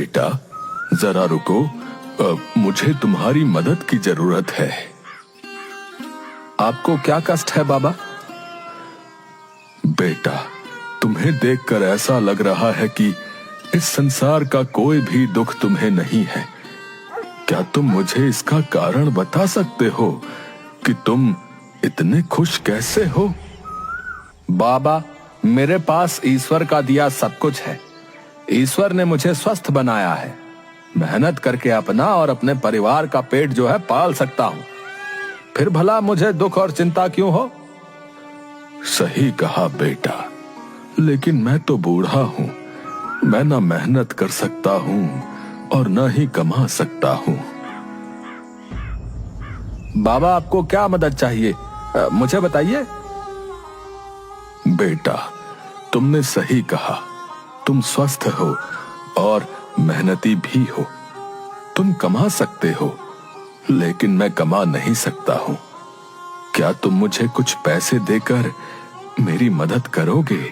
बेटा जरा रुको, मुझे तुम्हारी मदद की जरूरत है। आपको क्या कष्ट है बाबा? बेटा तुम्हें देखकर ऐसा लग रहा है कि इस संसार का कोई भी दुख तुम्हें नहीं है। क्या तुम मुझे इसका कारण बता सकते हो कि तुम इतने खुश कैसे हो? बाबा मेरे पास ईश्वर का दिया सब कुछ है। ईश्वर ने मुझे स्वस्थ बनाया है। मेहनत करके अपना और अपने परिवार का पेट जो है पाल सकता हूं। फिर भला मुझे दुख और चिंता क्यों हो? सही कहा बेटा, लेकिन मैं तो बूढ़ा हूं। मैं ना मेहनत कर सकता हूं और ना ही कमा सकता हूं। बाबा आपको क्या मदद चाहिए, मुझे बताइए। बेटा तुमने सही कहा, तुम स्वस्थ हो और मेहनती भी हो। तुम कमा सकते हो, लेकिन मैं कमा नहीं सकता हूं। क्या तुम मुझे कुछ पैसे देकर मेरी मदद करोगे?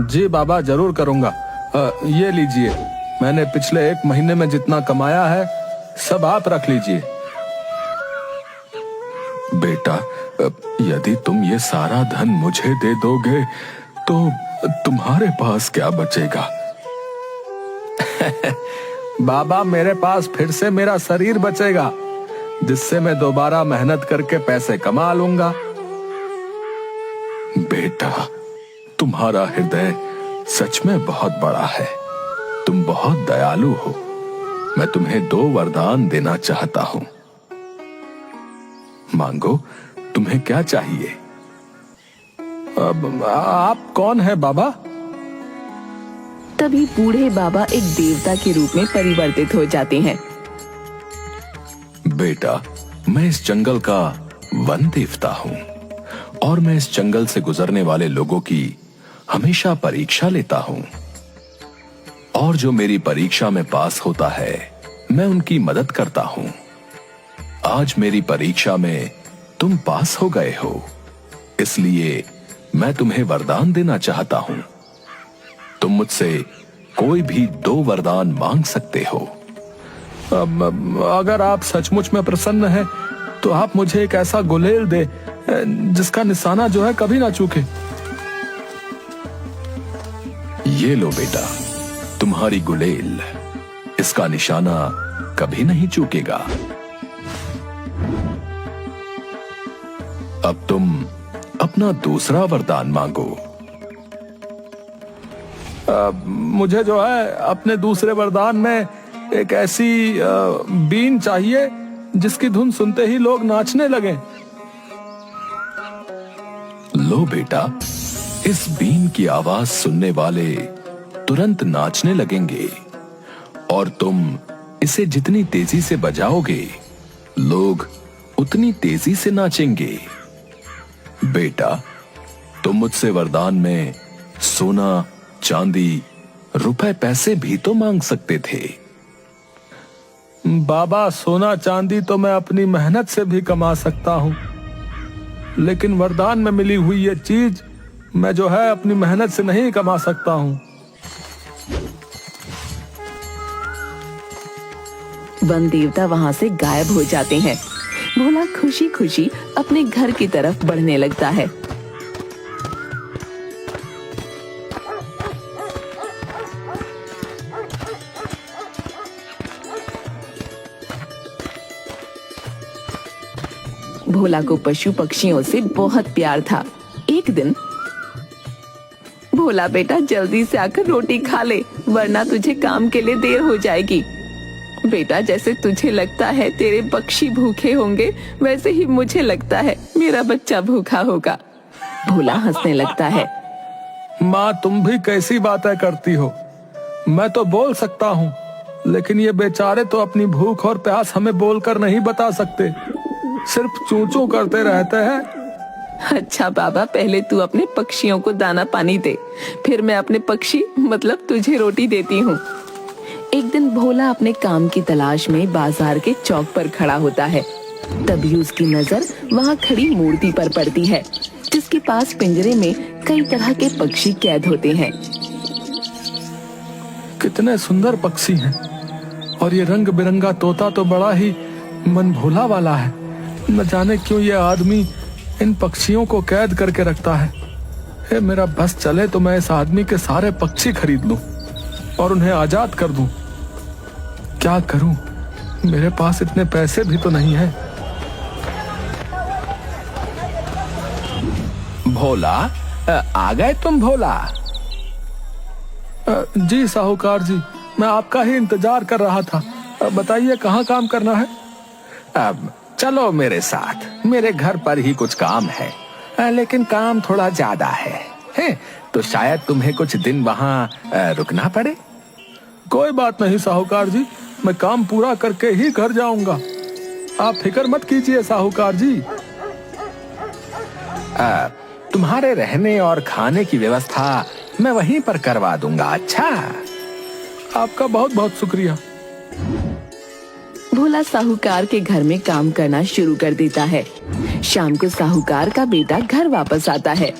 जी बाबा जरूर करूंगा। ये लीजिए, मैंने पिछले 1 महीने में जितना कमाया है सब आप रख लीजिए। बेटा यदि तुम ये सारा धन मुझे दे दोगे तो तुम्हारे पास क्या बचेगा? बाबा मेरे पास फिर से मेरा शरीर बचेगा, जिससे मैं दोबारा मेहनत करके पैसे कमा लूंगा। बेटा तुम्हारा हृदय सच में बहुत बड़ा है। तुम बहुत दयालु हो। मैं तुम्हें 2 वरदान देना चाहता हूं। मांगो, तुम्हें क्या चाहिए? आप कौन है बाबा? तभी बूढ़े बाबा एक देवता के रूप में परिवर्तित हो जाते हैं। बेटा मैं इस जंगल का वन देवता हूं और मैं इस जंगल से गुजरने वाले लोगों की हमेशा परीक्षा लेता हूं, और जो मेरी परीक्षा में पास होता है मैं उनकी मदद करता हूं। आज मेरी परीक्षा में तुम पास हो गए हो, इसलिए मैं तुम्हें वरदान देना चाहता हूं। तुम मुझसे कोई भी 2 वरदान मांग सकते हो। अगर आप सचमुच में प्रसन्न हैं, तो आप मुझे एक ऐसा गुलेल दे जिसका निशाना जो है कभी ना चूके। ये लो बेटा, तुम्हारी गुलेल। इसका निशाना कभी नहीं चूकेगा। अब तुम अपना दूसरा वरदान मांगो। मुझे जो है अपने दूसरे वरदान में एक ऐसी बीन चाहिए जिसकी धुन सुनते ही लोग नाचने लगें। लो बेटा, इस बीन की आवाज सुनने वाले तुरंत नाचने लगेंगे, और तुम इसे जितनी तेजी से बजाओगे लोग उतनी तेजी से नाचेंगे। बेटा तुम मुझसे वरदान में सोना, चांदी, रुपए, पैसे भी तो मांग सकते थे। बाबा सोना चांदी तो मैं अपनी मेहनत से भी कमा सकता हूं, लेकिन वरदान में मिली हुई ये चीज मैं जो है अपनी मेहनत से नहीं कमा सकता हूं। वन देवता वहां से गायब हो जाते हैं। भोला खुशी खुशी अपने घर की तरफ बढ़ने लगता है। भोला को पशु पक्षियों से बहुत प्यार था। एक दिन, भोला बेटा जल्दी से आकर रोटी खा ले, वरना तुझे काम के लिए देर हो जाएगी। बेटा जैसे तुझे लगता है तेरे पक्षी भूखे होंगे, वैसे ही मुझे लगता है मेरा बच्चा भूखा होगा। भोला हंसने लगता है। माँ तुम भी कैसी बातें करती हो? मैं तो बोल सकता हूँ, लेकिन ये बेचारे तो अपनी भूख और प्यास हमें बोलकर नहीं बता सकते, सिर्फ चूं चूं करते रहते हैं। अच्छा बाबा, पहले तू अपने पक्षियों को दाना पानी दे, फिर मैं अपने पक्षी मतलब तुझे रोटी देती हूँ। एक दिन भोला अपने काम की तलाश में बाजार के चौक पर खड़ा होता है। तभी उसकी नजर वहाँ खड़ी मूर्ति पर पड़ती है, जिसके पास पिंजरे में कई तरह के पक्षी कैद होते हैं। कितने सुंदर पक्षी हैं, और ये रंग बिरंगा तोता तो बड़ा ही मन भोला वाला है। न जाने क्यों ये आदमी इन पक्षियों को कैद करके रखता है। हे मेरा बस चले तो मैं इस आदमी के सारे पक्षी खरीद लूं और उन्हें आजाद कर दूं। क्या करूं, मेरे पास इतने पैसे भी तो नहीं है। भोला, आ गए तुम भोला? जी साहूकार जी, मैं आपका ही इंतजार कर रहा था। बताइए कहाँ काम करना है? अब चलो मेरे साथ, मेरे घर पर ही कुछ काम है, लेकिन काम थोड़ा ज्यादा है, तो शायद तुम्हें कुछ दिन वहाँ रुकना पड़े। कोई बात नहीं साहूकार जी, मैं काम पूरा करके ही घर जाऊंगा। आप फिक्र मत कीजिए साहूकार जी। तुम्हारे रहने और खाने की व्यवस्था मैं वहीं पर करवा दूंगा। अच्छा, आपका बहुत बहुत शुक्रिया। भोला साहूकार के घर में काम करना शुरू कर देता है। शाम को साहूकार का बेटा घर वापस आता है।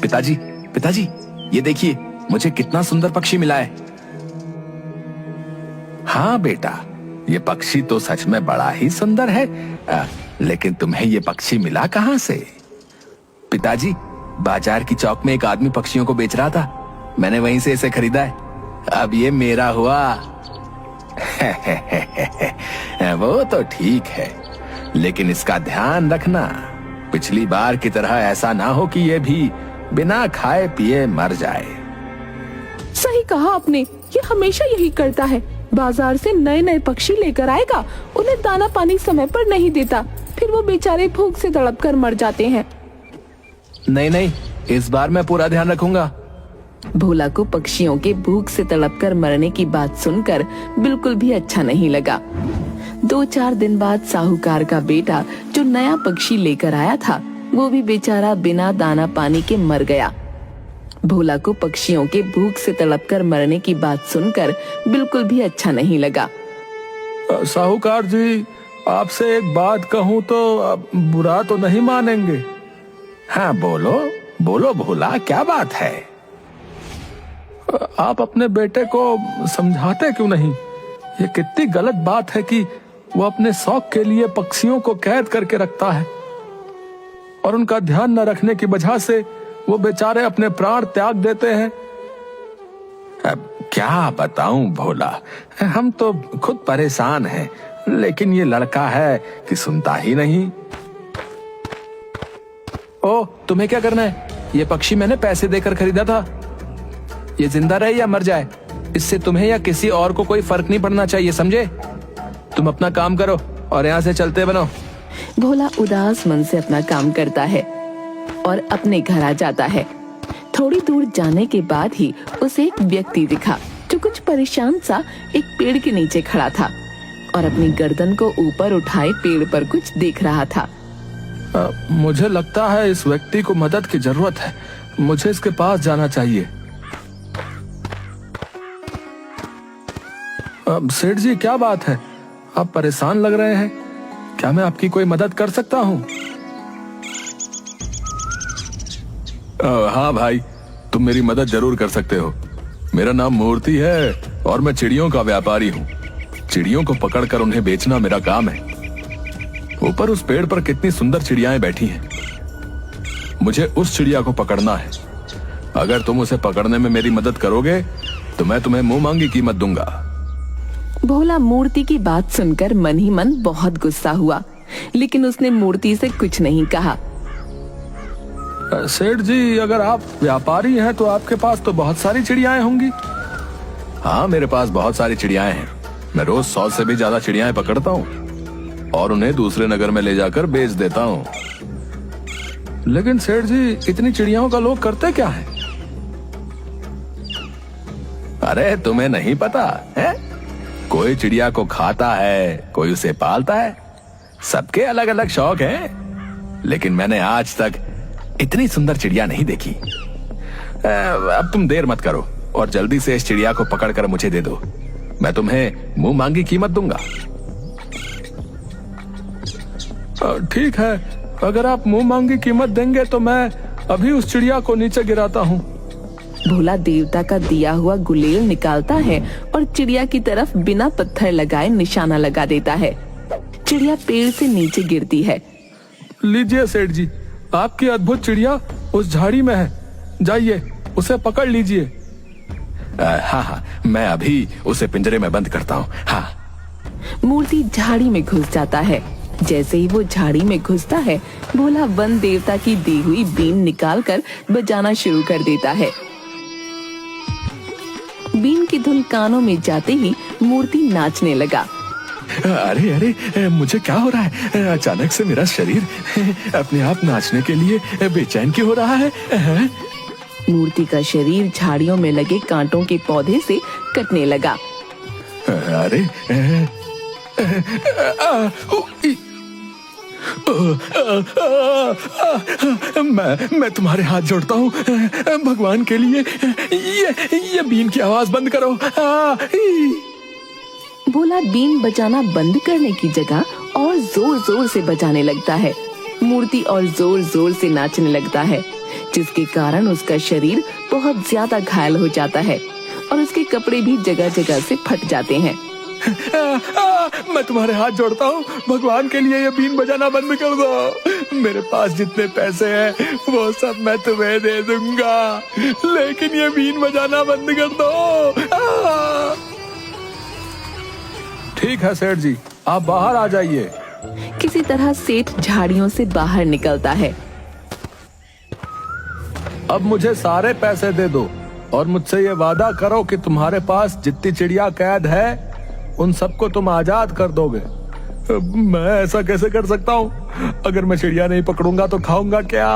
पिताजी, पिताजी, ये देखिए मुझे कितना सुंदर पक्षी मिला है। हाँ बेटा, ये पक्षी तो सच में बड़ा ही सुंदर है, लेकिन तुम्हें ये पक्षी मिला कहाँ से? पिताजी, बाजार की चौक में एक आदमी पक्षियों को बेच रहा था, मैंने वहीं से इसे खरीदा है। अब ये मेरा हुआ। वो तो ठीक है, लेकिन इसका ध्यान रखना, पिछली बार की तरह ऐसा ना हो कि ये भी बिना खाए पिए मर जाए। सही कहा आपने, ये हमेशा यही करता है। बाजार से नए नए पक्षी लेकर आएगा, उन्हें दाना पानी समय पर नहीं देता, फिर वो बेचारे भूख से तड़प कर मर जाते हैं। नहीं नहीं, इस बार मैं पूरा ध्यान रखूंगा। भोला को पक्षियों के भूख से तड़प कर मरने की बात सुनकर बिल्कुल भी अच्छा नहीं लगा। 2-4 दिन बाद साहूकार का बेटा जो नया पक्षी लेकर आया था, वो भी बेचारा बिना दाना पानी के मर गया। भोला को पक्षियों के भूख से तड़प कर मरने की बात सुनकर बिल्कुल भी अच्छा नहीं लगा। साहूकार जी, आपसे एक बात कहूँ तो बुरा तो नहीं मानेंगे? हाँ बोलो बोलो भोला, क्या बात है? आप अपने बेटे को समझाते क्यों नहीं? ये कितनी गलत बात है कि वो अपने शौक के लिए पक्षियों को कैद करके रखता है, और उनका ध्यान न रखने की वजह से वो बेचारे अपने प्राण त्याग देते हैं। अब क्या बताऊं भोला, हम तो खुद परेशान हैं, लेकिन ये लड़का है कि सुनता ही नहीं। ओ, तुम्हें क्या करना है? ये पक्षी मैंने पैसे देकर खरीदा था। ये जिंदा रहे या मर जाए, इससे तुम्हें या किसी और को कोई फर्क नहीं पड़ना चाहिए, समझे? तुम अपना काम करो और यहाँ से चलते बनो। भोला उदास मन से अपना काम करता है और अपने घर आ जाता है। थोड़ी दूर जाने के बाद ही उसे एक व्यक्ति दिखा जो कुछ परेशान सा एक पेड़ के नीचे खड़ा था और अपनी गर्दन को ऊपर उठाए पेड़ पर कुछ देख रहा था। मुझे लगता है इस व्यक्ति को मदद की जरूरत है, मुझे इसके पास जाना चाहिए। सेठ जी, क्या बात है? आप परेशान लग रहे हैं, क्या मैं आपकी कोई मदद कर सकता हूँ? हाँ भाई, तुम मेरी मदद जरूर कर सकते हो। मेरा नाम मूर्ति है और मैं चिड़ियों का व्यापारी हूँ। चिड़ियों को पकड़कर उन्हें बेचना मेरा काम है। ऊपर उस पेड़ पर कितनी सुंदर चिड़ियाएं बैठी हैं। मुझे उस चिड़िया को पकड़ना है। अगर तुम उसे पकड़ने में मेरी मदद करोगे तो मैं तुम्हें मुंह मांगी कीमत दूंगा। भोला मूर्ति की बात सुनकर मन ही मन बहुत गुस्सा हुआ, लेकिन उसने मूर्ति से कुछ नहीं कहा। सेठ जी, अगर आप व्यापारी हैं तो आपके पास तो बहुत सारी चिड़ियाएं होंगी। हाँ, मेरे पास बहुत सारी चिड़ियाएं हैं। मैं रोज 100 से भी ज्यादा चिड़ियाएं पकड़ता हूँ और उन्हें दूसरे नगर में ले जाकर बेच देता हूँ। लेकिन सेठ जी, इतनी चिड़ियाओं का लोग करते क्या है? अरे तुम्हें नहीं पता है? कोई चिड़िया को खाता है, कोई उसे पालता है। सबके अलग अलग शौक हैं, लेकिन मैंने आज तक इतनी सुंदर चिड़िया नहीं देखी। अब तुम देर मत करो और जल्दी से इस चिड़िया को पकड़कर मुझे दे दो। मैं तुम्हें मुंह मांगी कीमत दूंगा। ठीक है, अगर आप मुंह मांगी कीमत देंगे तो मैं अभी उस चिड़िया को नीचे गिराता हूँ। भोला देवता का दिया हुआ गुलेल निकालता है और चिड़िया की तरफ बिना पत्थर लगाए निशाना लगा देता है। चिड़िया पेड़ से नीचे गिरती है। लीजिए सेठ जी, आपकी अद्भुत चिड़िया उस झाड़ी में है, जाइए उसे पकड़ लीजिए। हाँ हाँ, मैं अभी उसे पिंजरे में बंद करता हूँ। हाँ। मूर्ति झाड़ी में घुस जाता है। जैसे ही वो झाड़ी में घुसता है, भोला वन देवता की दी हुई बीन निकालकर बजाना शुरू कर देता है। बीन की धुन कानों में जाते ही मूर्ति नाचने लगा। अरे अरे, मुझे क्या हो रहा है? अचानक से मेरा शरीर अपने आप नाचने के लिए बेचैन क्यों हो रहा है? मूर्ति का शरीर झाड़ियों में लगे कांटों के पौधे से कटने लगा। अरे मैं तुम्हारे हाथ जोड़ता हूँ, भगवान के लिए ये बीन की आवाज बंद करो। भोला बीन बजाना बंद करने की जगह और जोर जोर से बजाने लगता है। मूर्ति और जोर जोर से नाचने लगता है, जिसके कारण उसका शरीर बहुत ज्यादा घायल हो जाता है और उसके कपड़े भी जगह जगह से फट जाते हैं। मैं तुम्हारे हाथ जोड़ता हूँ, भगवान के लिए ये बीन बजाना बंद कर दो। मेरे पास जितने पैसे हैं वो सब मैं तुम्हें दे दूंगा, लेकिन ये बीन बजाना बंद कर दो। ठीक है सेठ जी, आप बाहर आ जाइए। किसी तरह सेठ झाड़ियों से बाहर निकलता है। अब मुझे सारे पैसे दे दो और मुझसे ये वादा करो कि तुम्हारे पास जितनी चिड़िया कैद है उन सबको तुम आजाद कर दोगे। मैं ऐसा कैसे कर सकता हूँ? अगर मैं चिड़िया नहीं पकड़ूंगा तो खाऊंगा क्या?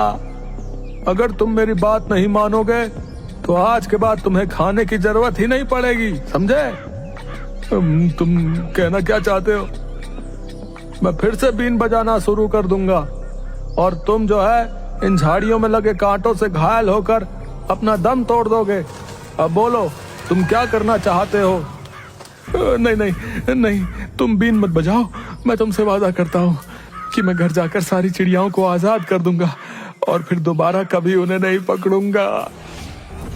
अगर तुम मेरी बात नहीं मानोगे तो आज के बाद तुम्हें खाने की जरूरत ही नहीं पड़ेगी, समझे? तुम कहना क्या चाहते हो? मैं फिर से बीन बजाना शुरू कर दूंगा और तुम जो है इन झाड़ियों में लगे कांटों से घायल होकर अपना दम तोड़ दोगे। अब बोलो, तुम क्या करना चाहते हो? नहीं नहीं नहीं, तुम बीन मत बजाओ। मैं तुमसे वादा करता हूँ कि मैं घर जाकर सारी चिड़ियाओं को आजाद कर दूंगा और फिर दोबारा कभी उन्हें नहीं पकड़ूंगा।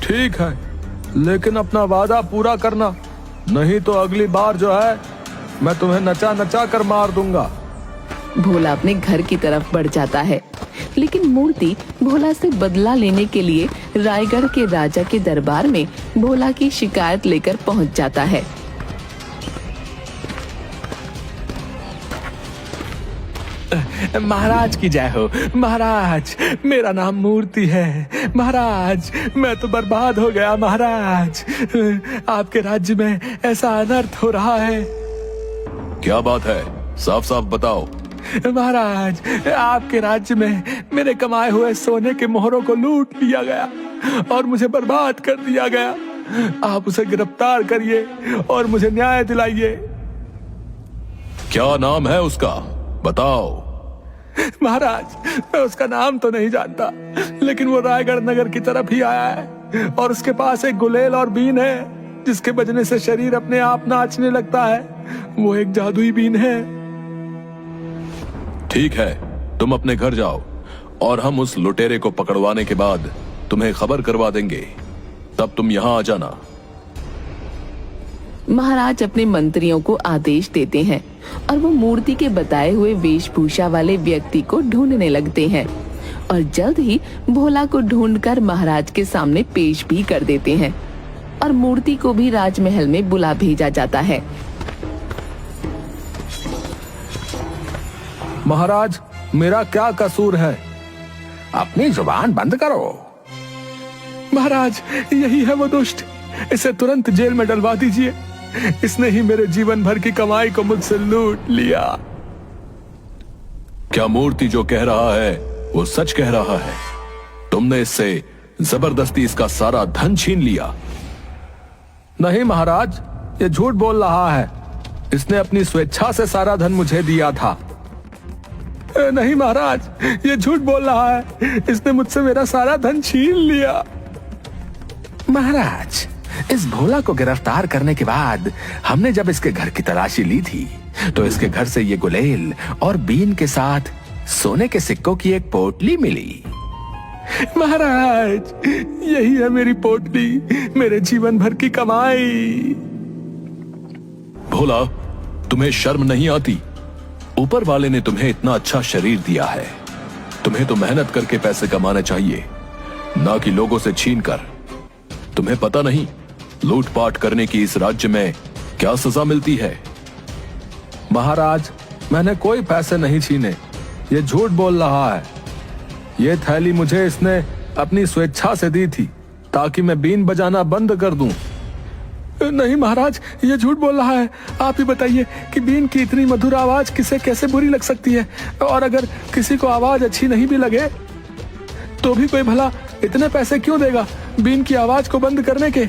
ठीक है, लेकिन अपना वादा पूरा करना, नहीं तो अगली बार जो है मैं तुम्हें नचा नचा कर मार दूंगा। भोला अपने घर की तरफ बढ़ जाता है, लेकिन मूर्ति भोला से बदला लेने के लिए रायगढ़ के राजा के दरबार में भोला की शिकायत लेकर पहुंच जाता है। महाराज की जय हो। महाराज, मेरा नाम मूर्ति है। महाराज, मैं तो बर्बाद हो गया। महाराज, आपके राज्य में ऐसा अनर्थ हो रहा है। क्या बात है? साफ साफ बताओ। महाराज, आपके राज्य में मेरे कमाए हुए सोने के मोहरों को लूट लिया गया और मुझे बर्बाद कर दिया गया। आप उसे गिरफ्तार करिए और मुझे न्याय दिलाइए। क्या नाम है उसका? बताओ। महाराज, मैं उसका नाम तो नहीं जानता, लेकिन वो रायगढ़ नगर की तरफ ही आया है और उसके पास एक गुलेल और बीन है जिसके बजने से शरीर अपने आप नाचने लगता है। वो एक जादुई बीन है। ठीक है, तुम अपने घर जाओ और हम उस लुटेरे को पकड़वाने के बाद तुम्हें खबर करवा देंगे, तब तुम यहाँ आ जाना। महाराज अपने मंत्रियों को आदेश देते हैं और वो मूर्ति के बताए हुए वेशभूषा वाले व्यक्ति को ढूंढने लगते हैं और जल्द ही भोला को ढूंढकर महाराज के सामने पेश भी कर देते हैं और मूर्ति को भी राजमहल में बुला भेजा जाता है। महाराज, मेरा क्या कसूर है? अपनी जुबान बंद करो। महाराज, यही है वो दुष्ट, इसे तुरंत जेल में डलवा दीजिए। इसने ही मेरे जीवन भर की कमाई को मुझसे लूट लिया। क्या मूर्ति जो कह रहा है वो सच कह रहा है? तुमने इससे जबरदस्ती इसका सारा धन छीन लिया? नहीं महाराज, ये झूठ बोल रहा है। इसने अपनी स्वेच्छा से सारा धन मुझे दिया था। नहीं महाराज, ये झूठ बोल रहा है। इसने मुझसे मेरा सारा धन छीन लिया। महाराज, इस भोला को गिरफ्तार करने के बाद हमने जब इसके घर की तलाशी ली थी तो इसके घर से ये गुलेल और बीन के साथ सोने के सिक्कों की एक पोटली मिली। महाराज, यही है मेरी पोटली, मेरे जीवन भर की कमाई। भोला, तुम्हें शर्म नहीं आती? ऊपर वाले ने तुम्हें इतना अच्छा शरीर दिया है, तुम्हें तो मेहनत करके पैसे कमाने चाहिए, ना कि लोगों से छीन कर। तुम्हें पता नहीं लूटपाट करने की इस राज्य में क्या सजा मिलती है? महाराज, मैंने कोई पैसे नहीं छीने, ये झूठ बोल रहा है। ये थैली मुझे इसने अपनी स्वेच्छा से दी थी ताकि मैं बीन बजाना बंद कर दूं। नहीं महाराज, ये झूठ बोल रहा है। आप ही बताइए कि बीन की इतनी मधुर आवाज किसे कैसे बुरी लग सकती है, और अगर किसी को आवाज अच्छी नहीं भी लगे तो भी कोई भला इतने पैसे क्यों देगा बीन की आवाज को बंद करने के?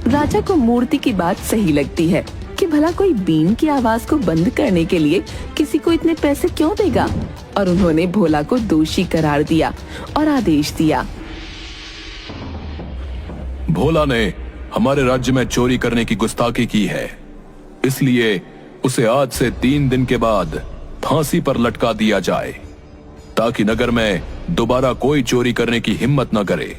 राजा को मूर्ति की बात सही लगती है कि भला कोई बीन की आवाज को बंद करने के लिए किसी को इतने पैसे क्यों देगा, और उन्होंने भोला को दोषी करार दिया और आदेश दिया। भोला ने हमारे राज्य में चोरी करने की गुस्ताखी की है, इसलिए उसे आज से 3 दिन के बाद फांसी पर लटका दिया जाए, ताकि नगर में दोबारा कोई चोरी करने की हिम्मत न करे।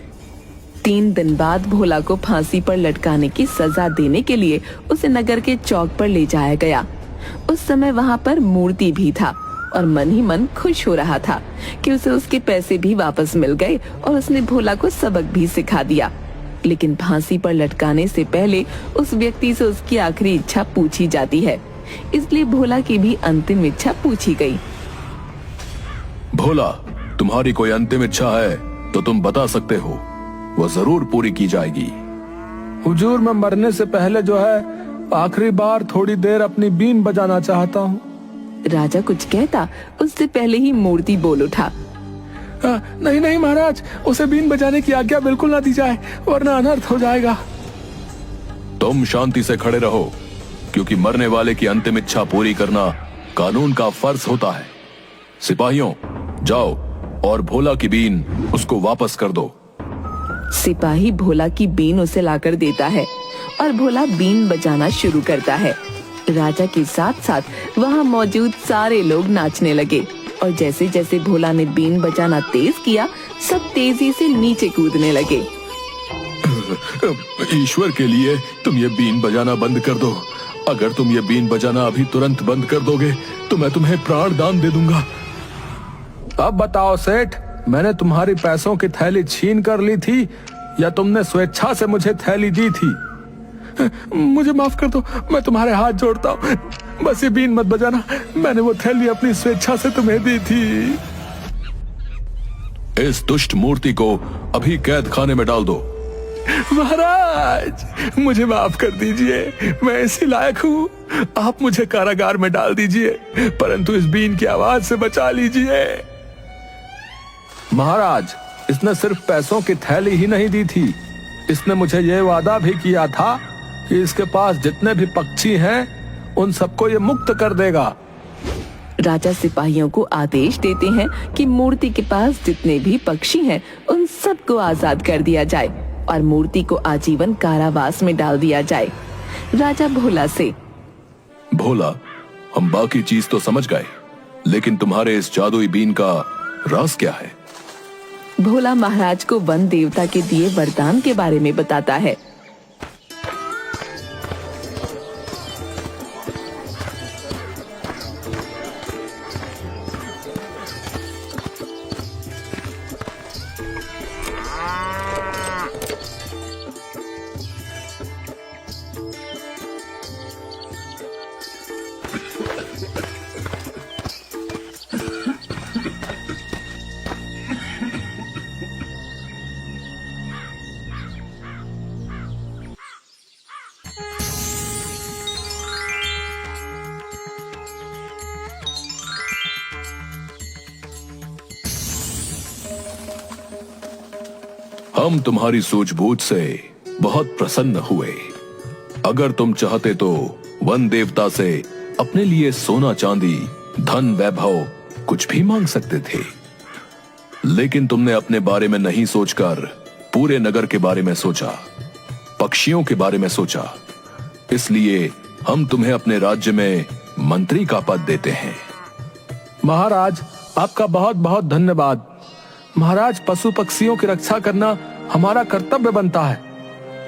3 दिन बाद भोला को फांसी पर लटकाने की सजा देने के लिए उसे नगर के चौक पर ले जाया गया। उस समय वहाँ पर मूर्ति भी था और मन ही मन खुश हो रहा था कि उसे उसके पैसे भी वापस मिल गए और उसने भोला को सबक भी सिखा दिया। लेकिन फांसी पर लटकाने से पहले उस व्यक्ति से उसकी आखिरी इच्छा पूछी जाती है, इसलिए भोला की भी अंतिम इच्छा पूछी गई। भोला, तुम्हारी कोई अंतिम इच्छा है तो तुम बता सकते हो, वो जरूर पूरी की जाएगी। हुजूर, मैं मरने से पहले जो है आखिरी बार थोड़ी देर अपनी बीन बजाना चाहता हूँ। राजा कुछ कहता उससे पहले ही मूर्ति बोल उठा, नहीं नहीं महाराज, उसे बीन बजाने की आज्ञा बिल्कुल ना दी जाए, वरना अनर्थ हो जाएगा। तुम शांति से खड़े रहो, क्योंकि मरने वाले की अंतिम इच्छा पूरी करना कानून का फर्ज होता है। सिपाहियों, जाओ और भोला की बीन उसको वापस कर दो। सिपाही भोला की बीन उसे लाकर देता है और भोला बीन बजाना शुरू करता है। राजा के साथ साथ वहाँ मौजूद सारे लोग नाचने लगे, और जैसे जैसे भोला ने बीन बजाना तेज किया, सब तेजी से नीचे कूदने लगे। ईश्वर के लिए तुम ये बीन बजाना बंद कर दो। अगर तुम ये बीन बजाना अभी तुरंत बंद कर दोगे तो मैं तुम्हें प्राण दान दे दूंगा। अब बताओ सेठ, मैंने तुम्हारी पैसों की थैली छीन कर ली थी या तुमने स्वेच्छा से मुझे थैली दी थी? मुझे माफ कर दो, मैं तुम्हारे हाथ जोड़ता हूँ, बस ये बीन मत बजाना। मैंने वो थैली अपनी स्वेच्छा से तुम्हें दी थी। इस दुष्ट मूर्ति को अभी कैद खाने में डाल दो। महाराज, मुझे माफ कर दीजिए, मैं इसी लायक हूँ। आप मुझे कारागार में डाल दीजिए, परंतु इस बीन की आवाज से बचा लीजिए। महाराज, इसने सिर्फ पैसों की थैली ही नहीं दी थी, इसने मुझे यह वादा भी किया था कि इसके पास जितने भी पक्षी हैं उन सबको ये मुक्त कर देगा। राजा सिपाहियों को आदेश देते हैं कि मूर्ति के पास जितने भी पक्षी हैं उन सबको आजाद कर दिया जाए और मूर्ति को आजीवन कारावास में डाल दिया जाए। राजा भोला से, भोला, हम बाकी चीज तो समझ गए, लेकिन तुम्हारे इस जादुई बीन का राज क्या है? भोला महाराज को वन देवता के दिए वरदान के बारे में बताता है। हम तुम्हारी सूझबूझ से बहुत प्रसन्न हुए। अगर तुम चाहते तो वन देवता से अपने लिए सोना चांदी, धन, वैभव कुछ भी मांग सकते थे, लेकिन तुमने अपने बारे में नहीं सोचकर पूरे नगर के बारे में सोचा, पक्षियों के बारे में सोचा। इसलिए हम तुम्हें अपने राज्य में मंत्री का पद देते हैं। महाराज, आपका बहुत बहुत धन्यवाद। महाराज, पशु पक्षियों की रक्षा करना हमारा कर्तव्य बनता है,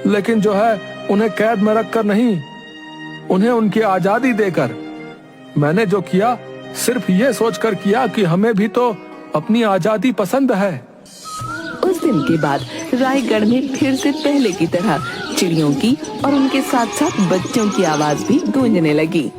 लेकिन जो है उन्हें कैद में रखकर नहीं, उन्हें उनकी आजादी देकर। मैंने जो किया सिर्फ ये सोचकर किया कि हमें भी तो अपनी आजादी पसंद है। उस दिन के बाद रायगढ़ में फिर से पहले की तरह चिड़ियों की और उनके साथ साथ बच्चों की आवाज भी गूंजने लगी।